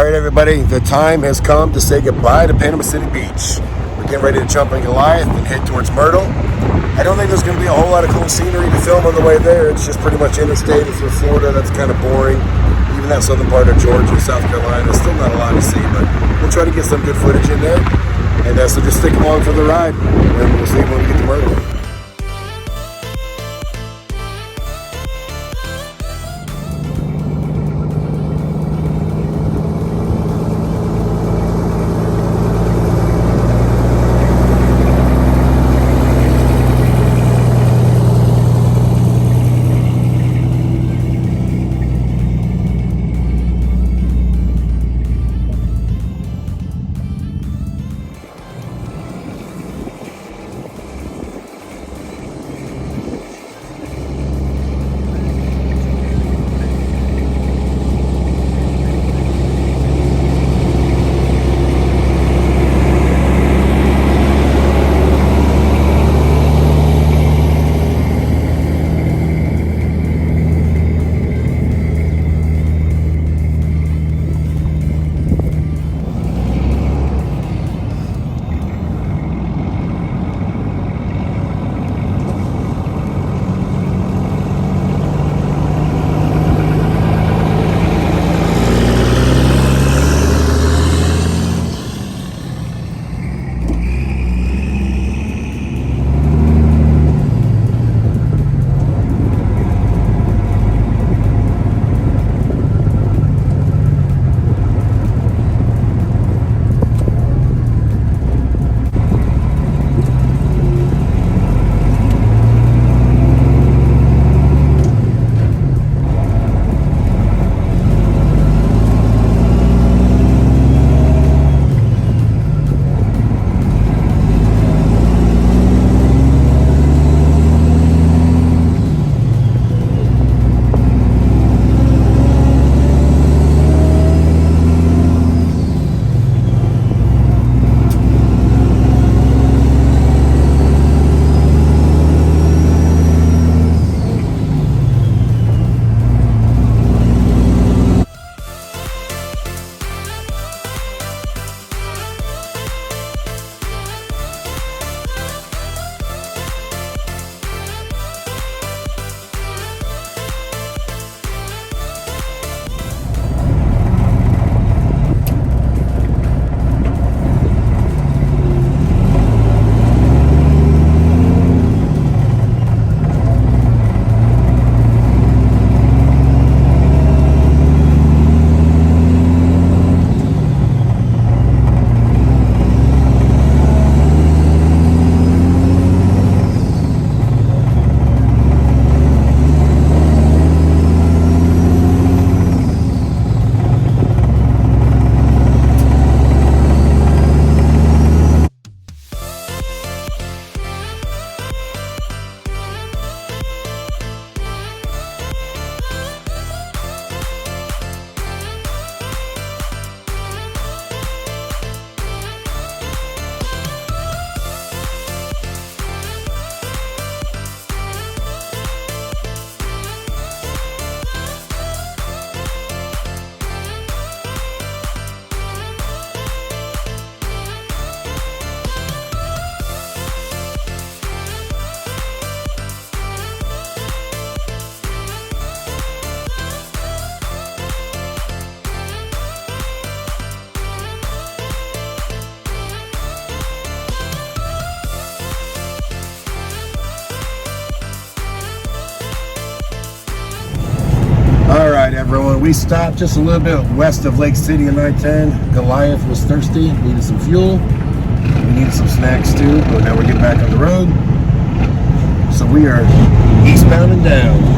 All right, everybody, the time has come to say goodbye to Panama City Beach. We're getting ready to jump in Goliath and head towards Myrtle. I don't think there's going to be a whole lot of cool scenery to film on the way there. It's just pretty much interstate. If you're Florida, that's kind of boring. Even that southern part of Georgia, South Carolina, still not a lot to see, but we'll try to get some good footage in there. And so just stick along for the ride, and we'll see when we get to Myrtle. All right, everyone, we stopped just a little bit west of Lake City on I-10. Goliath was thirsty, needed some fuel. We needed some snacks too, but now we're getting back on the road. So we are eastbound and down.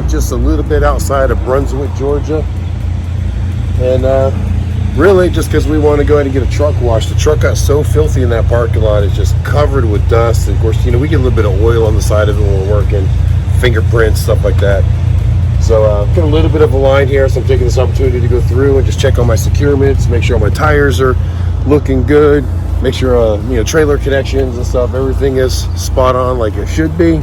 Just a little bit outside of Brunswick, Georgia, and really just because we want to go ahead and get a truck wash. The truck got so filthy in that parking lot. It's just covered with dust. And of course, you know, we get a little bit of oil on the side of it when we're working, fingerprints, stuff like that. So got a little bit of a line here, so I'm taking this opportunity to go through and just check on my securements, make sure my tires are looking good, make sure you know, trailer connections and stuff, everything is spot on like it should be.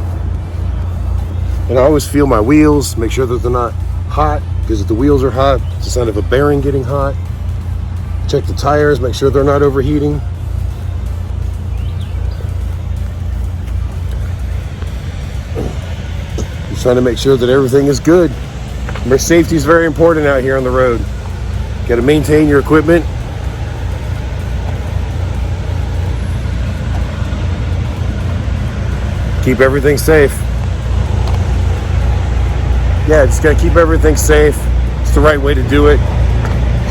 And I always feel my wheels, make sure that they're not hot, because if the wheels are hot, it's a sign of a bearing getting hot. Check the tires, make sure they're not overheating. Just trying to make sure that everything is good. Remember, safety is very important out here on the road. Got to maintain your equipment. Keep everything safe. Yeah, just got to keep everything safe. It's the right way to do it.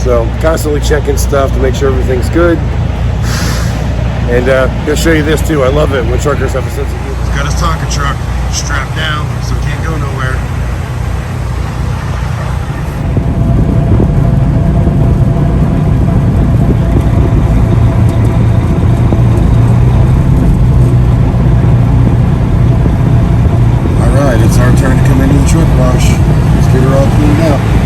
So constantly checking stuff to make sure everything's good. And gonna show you this too. I love it when truckers have a sense of humor. Got his Tonka truck strapped down, so it can't go nowhere. All right, it's our turn to come into the truck wash. Let's get her all cleaned out.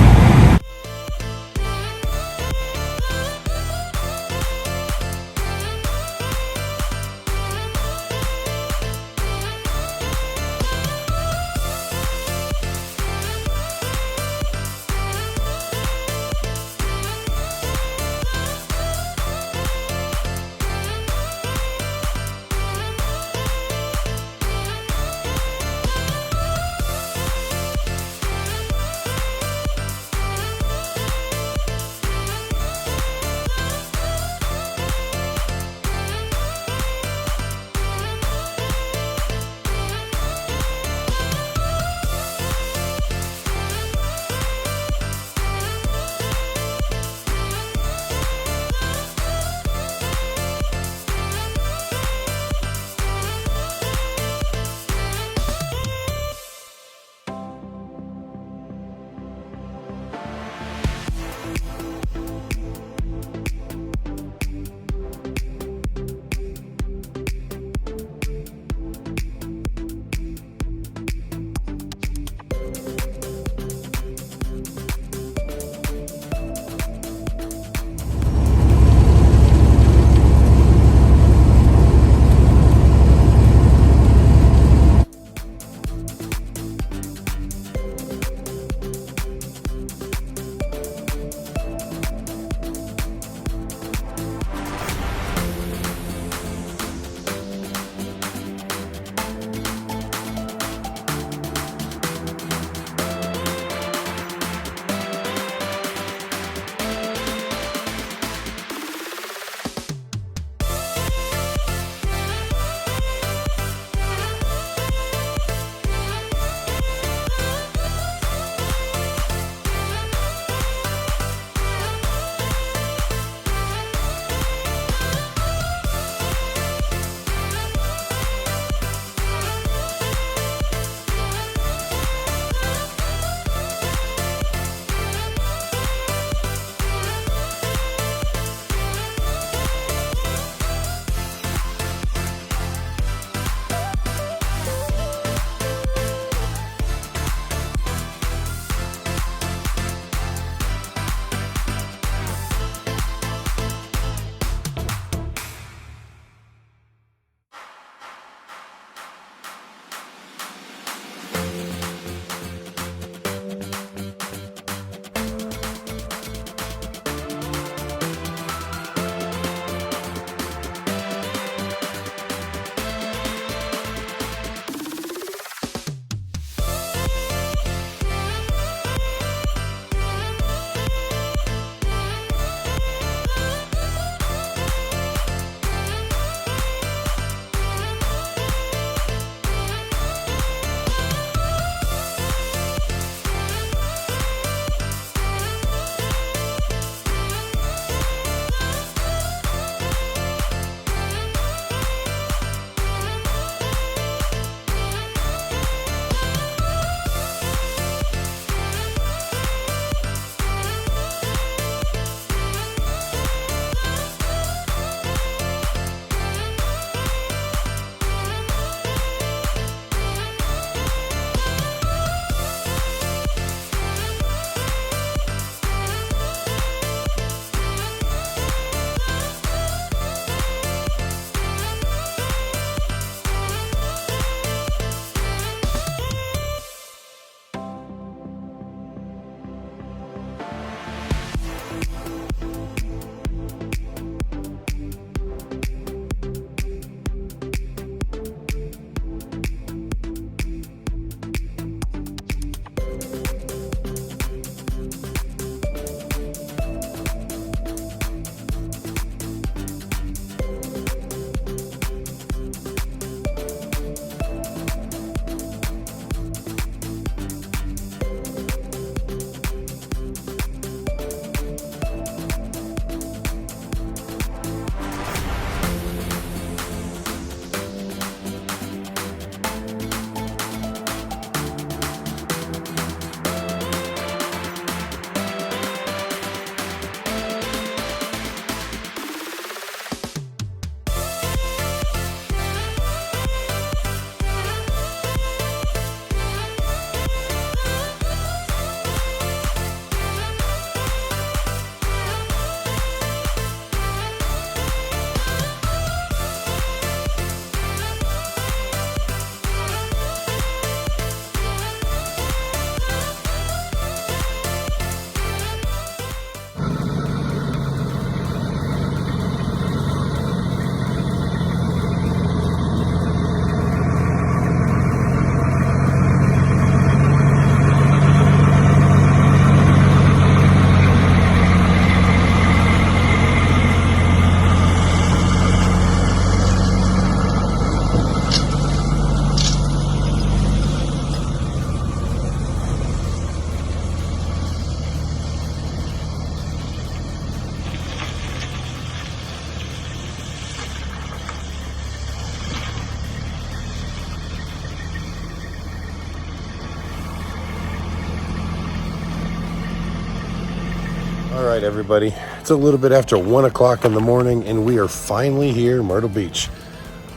right, everybody, it's a little bit after 1 o'clock in the morning, and we are finally here in Myrtle Beach.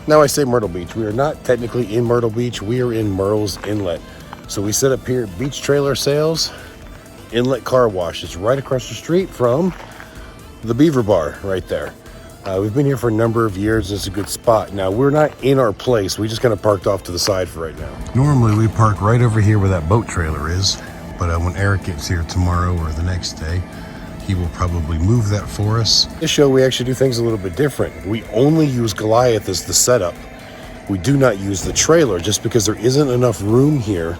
Now I say Myrtle Beach, we are not technically in Myrtle Beach, we are in Myrtle's Inlet. So we set up here at Beach Trailer Sales Inlet Car Wash. It's right across the street from the Beaver Bar right there. We've been here for a number of years. It's a good spot. Now, we're not in our place. We just kind of parked off to the side for right now. Normally, we park right over here where that boat trailer is. But when Eric gets here tomorrow or the next day, he will probably move that for us. This show, we actually do things a little bit different. We only use Goliath as the setup. We do not use the trailer just because there isn't enough room here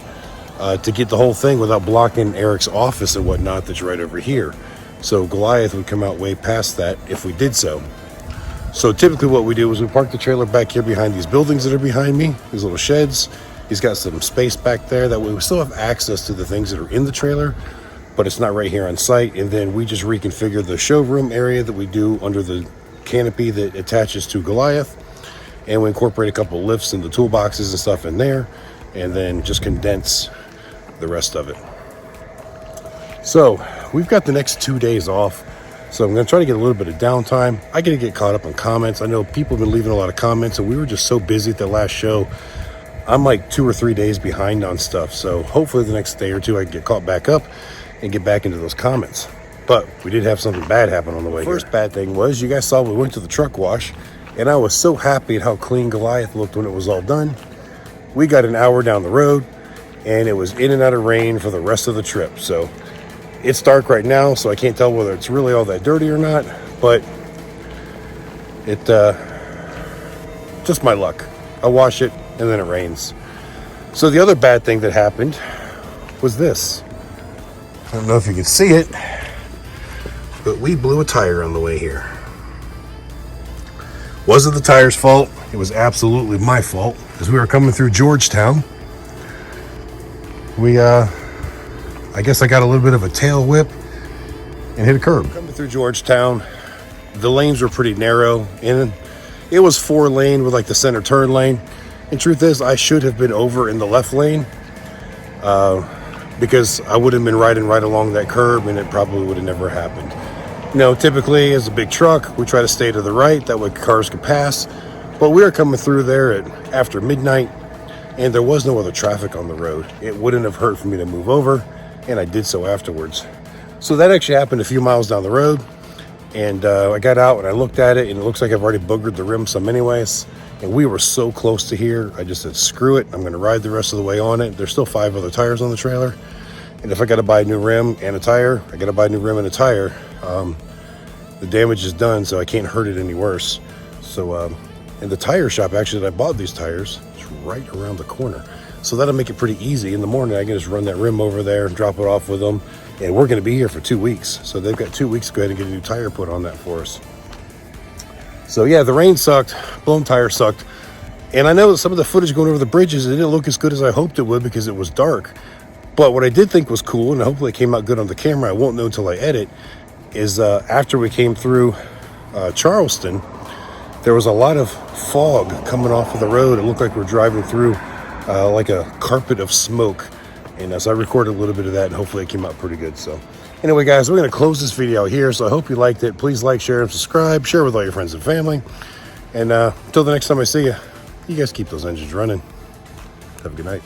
to get the whole thing without blocking Eric's office and whatnot that's right over here. So Goliath would come out way past that if we did so. So typically what we do is we park the trailer back here behind these buildings that are behind me, these little sheds. He's got some space back there. That way we still have access to the things that are in the trailer, but it's not right here on site. And then we just reconfigure the showroom area that we do under the canopy that attaches to Goliath. And we incorporate a couple lifts and the toolboxes and stuff in there, and then just condense the rest of it. So we've got the next 2 days off. So I'm going to try to get a little bit of downtime. I got to get caught up on comments. I know people have been leaving a lot of comments, and we were just so busy at the last show. I'm like 2 or 3 days behind on stuff. So hopefully the next day or two I can get caught back up and get back into those comments. But we did have something bad happen on the way. First bad thing was, you guys saw we went to the truck wash, and I was so happy at how clean Goliath looked when it was all done. We got an hour down the road, and it was in and out of rain for the rest of the trip. So it's dark right now, so I can't tell whether it's really all that dirty or not, but it just my luck. I wash it and then it rains. So the other bad thing that happened was this. I don't know if you can see it, but we blew a tire on the way here. Wasn't the tire's fault. It was absolutely my fault. As we were coming through Georgetown, I guess I got a little bit of a tail whip and hit a curb. Coming through Georgetown, the lanes were pretty narrow, and it was 4-lane with like the center turn lane. And truth is, I should have been over in the left lane because I would have been riding right along that curb, and it probably would have never happened. You know, typically as a big truck, we try to stay to the right, that way cars could pass. But we were coming through there after midnight, and there was no other traffic on the road. It wouldn't have hurt for me to move over, and I did so afterwards. So that actually happened a few miles down the road, and I got out and I looked at it, and it looks like I've already boogered the rim some anyways, and we were so close to here. I just said, screw it, I'm going to ride the rest of the way on it. There's still 5 other tires on the trailer, and if I got to buy a new rim and a tire, I got to buy a new rim and a tire. The damage is done, so I can't hurt it any worse. So and the tire shop actually that I bought these tires is right around the corner. So that'll make it pretty easy. In the morning, I can just run that rim over there and drop it off with them. And we're going to be here for 2 weeks. So they've got 2 weeks to go ahead and get a new tire put on that for us. So yeah, the rain sucked. Blown tire sucked. And I know that some of the footage going over the bridges, it didn't look as good as I hoped it would because it was dark. But what I did think was cool, and hopefully it came out good on the camera, I won't know until I edit, is after we came through Charleston, there was a lot of fog coming off of the road. It looked like we're driving through like a carpet of smoke. And so I recorded a little bit of that, and hopefully it came out pretty good. So anyway, guys, we're going to close this video here. So I hope you liked it. Please like, share, and subscribe. Share with all your friends and family. And until the next time I see you, you guys keep those engines running. Have a good night.